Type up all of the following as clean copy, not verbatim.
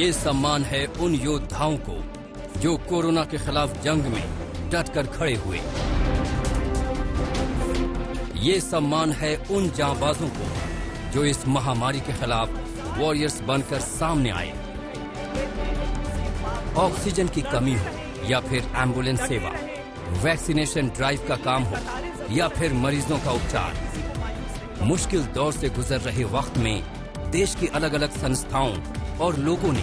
ये सम्मान है उन योद्धाओं को जो कोरोना के खिलाफ जंग में डटकर खड़े हुए। ये सम्मान है उन जांबाजों को जो इस महामारी के खिलाफ वॉरियर्स बनकर सामने आए। ऑक्सीजन की कमी हो या फिर एम्बुलेंस सेवा, वैक्सीनेशन ड्राइव का काम हो या फिर मरीजों का उपचार, मुश्किल दौर से गुजर रहे वक्त में देश की अलग अलग संस्थाओं और लोगों ने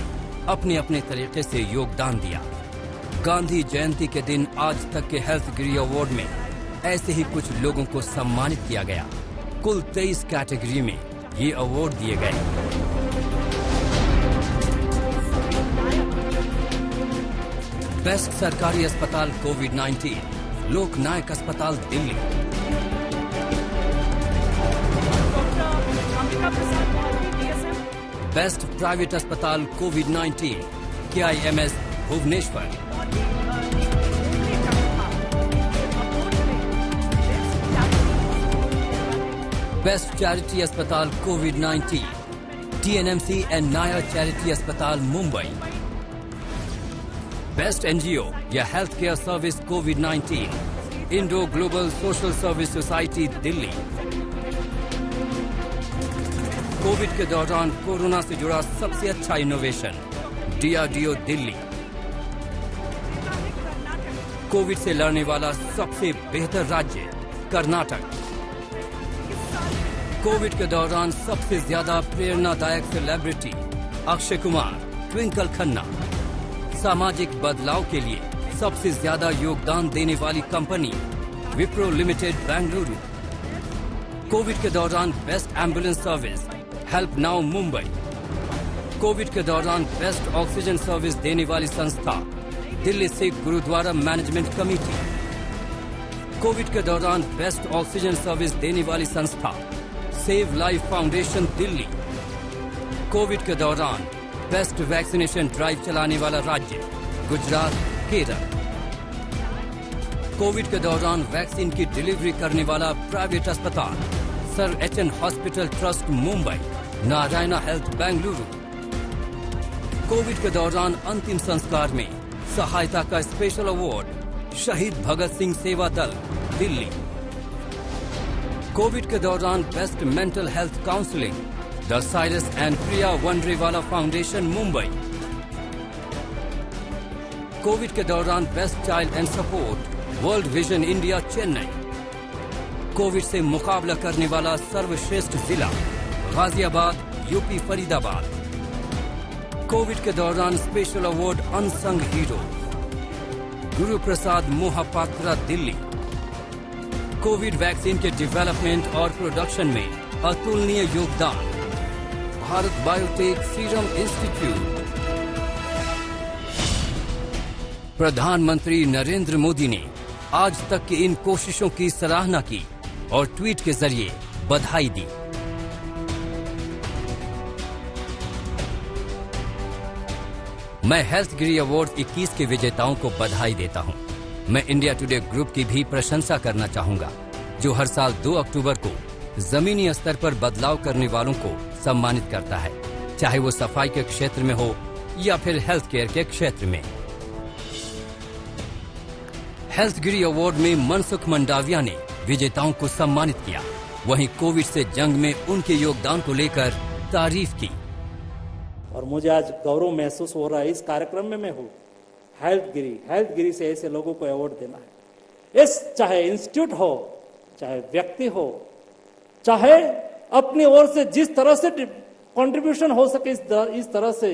अपने अपने तरीके से योगदान दिया। गांधी जयंती के दिन आज तक के हेल्थ गिरी अवार्ड में ऐसे ही कुछ लोगों को सम्मानित किया गया। कुल 23 कैटेगरी में ये अवार्ड दिए गए। बेस्ट सरकारी अस्पताल कोविड-19 लोकनायक अस्पताल दिल्ली। बेस्ट प्राइवेट अस्पताल कोविड-19 KIMS भुवनेश्वर। बेस्ट चैरिटी अस्पताल कोविड-19 TNMC एंड नायर चैरिटी अस्पताल मुंबई। बेस्ट NGO या हेल्थ केयर सर्विस कोविड-19 Indo global social service society Delhi. Covid के दौरान कोरोना से जुड़ा सबसे अच्छा इनोवेशन DRDO दिल्ली। कोविड से लड़ने वाला सबसे बेहतर राज्य कर्नाटक। कोविड के दौरान सबसे ज्यादा प्रेरणादायक सेलिब्रिटी अक्षय कुमार ट्विंकल खन्ना। सामाजिक बदलाव के लिए सबसे ज्यादा योगदान देने वाली company Wipro limited Bengaluru. Covid के दौरान best ambulance service Help Now Mumbai. Covid के दौरान बेस्ट ऑक्सीजन सर्विस देने वाली संस्था Delhi Sikh Gurdwara management committee. Covid के दौरान बेस्ट ऑक्सीजन सर्विस देने वाली संस्था Save Life Foundation Delhi. Covid के दौरान बेस्ट वैक्सीनेशन ड्राइव चलाने वाला राज्य गुजरात केरल। कोविड के दौरान वैक्सीन की डिलीवरी करने वाला प्राइवेट अस्पताल sir HN hospital trust Mumbai Narayana health Bengaluru. Covid के दौरान अंतिम संस्कार में सहायता का स्पेशल अवार्ड शहीद भगत सिंह सेवा दल दिल्ली। कोविड के दौरान best mental health counselling the Cyrus and Priya Vanrewala foundation Mumbai. Covid के दौरान best child and support world vision India Chennai. Covid से मुकाबला करने वाला सर्वश्रेष्ठ जिला गाजियाबाद यूपी फरीदाबाद। कोविड के दौरान special award unsung hero Guru Prasad Mohapatra Delhi. Covid vaccine के डेवलपमेंट और प्रोडक्शन में अतुलनीय योगदान भारत बायोटेक सीरम इंस्टीट्यूट। प्रधानमंत्री नरेंद्र मोदी ने आज तक की इन कोशिशों की सराहना की और ट्वीट के जरिए बधाई दी। मैं हेल्थ गिरी अवार्ड 21 के विजेताओं को बधाई देता हूं। मैं इंडिया टुडे ग्रुप की भी प्रशंसा करना चाहूंगा जो हर साल 2 अक्टूबर को जमीनी स्तर पर बदलाव करने वालों को सम्मानित करता है, चाहे वो सफाई के क्षेत्र में हो या फिर हेल्थ केयर के क्षेत्र में। हेल्थ गिरी अवार्ड में मनसुख मंडाविया ने विजेताओं को सम्मानित किया, वहीं कोविड से जंग में उनके योगदान को लेकर तारीफ की। और मुझे आज गौरव महसूस हो रहा है इस कार्यक्रम में मैं हूँ। हेल्थ गिरी से ऐसे लोगों को अवार्ड देना है। इस चाहे इंस्टीट्यूट हो, चाहे व्यक्ति हो, चाहे अपनी ओर से जिस तरह से कंट्रीब्यूशन हो सके इस तरह से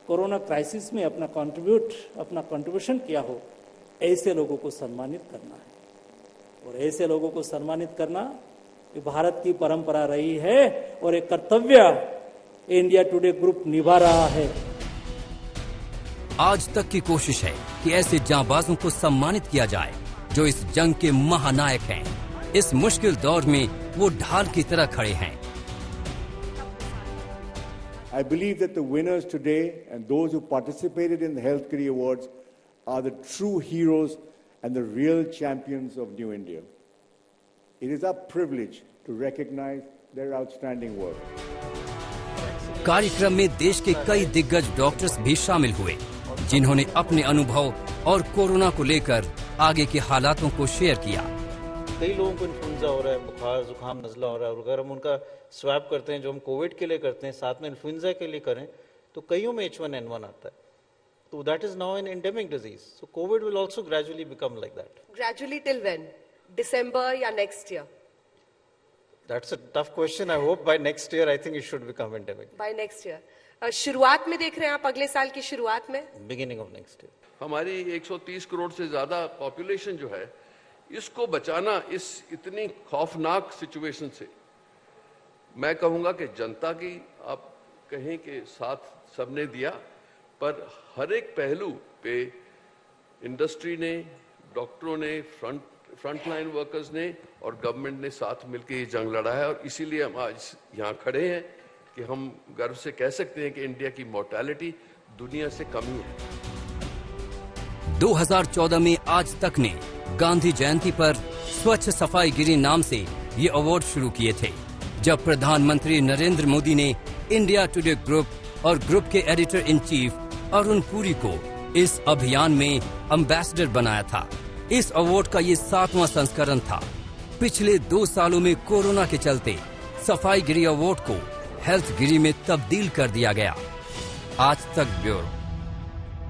कोरोना क्राइसिस में अपना कंट्रीब्यूशन किया हो, ऐसे लोगों को सम्मानित करना है। और ऐसे लोगों को सम्मानित करना ये भारत की परंपरा रही है और एक कर्तव्य इंडिया टुडे ग्रुप निभा रहा है। आज तक की कोशिश है कि ऐसे जांबाजों को सम्मानित किया जाए जो इस जंग के महानायक हैं। इस मुश्किल दौर में वो ढाल की तरह खड़े हैं। I believe that the winners today and those who participated in the Health Career Awards are the true heroes and the real champions of New India. It is our privilege to recognize their outstanding work. कार्यक्रम में देश के कई दिग्गज doctors भी शामिल हुए, जिन्होंने अपने अनुभव और कोरोना को लेकर आगे के हालातों को शेयर किया। कई लोगों को इन्फ्लुएंजा हो रहा है, बुखार, जुकाम, नज़ला हो रहा है, और अगर हम उनका स्वैब करते हैं, जो हम कोविड के लिए करते हैं, साथ में इन्फ्लुएंजा के लिए करें, तो कईयों में H1N1 आता है। So that is now an endemic disease. So COVID will also gradually become like that. Gradually till when? December या next year? That's a tough question. I hope by next year I think it should become endemic. By next year. शुरुआत में देख रहे हैं आप, अगले साल की शुरुआत में? Beginning of next year. हमारी 130 करोड़ से ज्यादा पॉपुलेशन जो है, इसको बचाना इस इतनी खौफनाक सिचुएशन से, मैं कहूंगा कि जनता की आप कहें कि साथ सबने दिया, पर हर एक पहलू पे इंडस्ट्री ने, डॉक्टरों ने, फ्रंटलाइन वर्कर्स ने और गवर्नमेंट ने साथ मिलकर ये जंग लड़ा है। और इसीलिए हम आज यहाँ खड़े हैं कि हम गर्व से कह सकते हैं कि इंडिया की मोर्टेलिटी दुनिया से कम ही है। 2014 में आज तक ने गांधी जयंती पर स्वच्छ सफाई गिरी नाम से ये अवार्ड शुरू किए थे, जब प्रधानमंत्री नरेंद्र मोदी ने इंडिया टुडे ग्रुप और ग्रुप के editor in chief Arun Puri को इस अभियान में एम्बेसडर बनाया था। इस अवार्ड का ये 7वां संस्करण था। पिछले 2 सालों में कोरोना के चलते सफाई गिरी अवार्ड को हेल्थ गिरी में तब्दील कर दिया गया। आज तक ब्यूरो।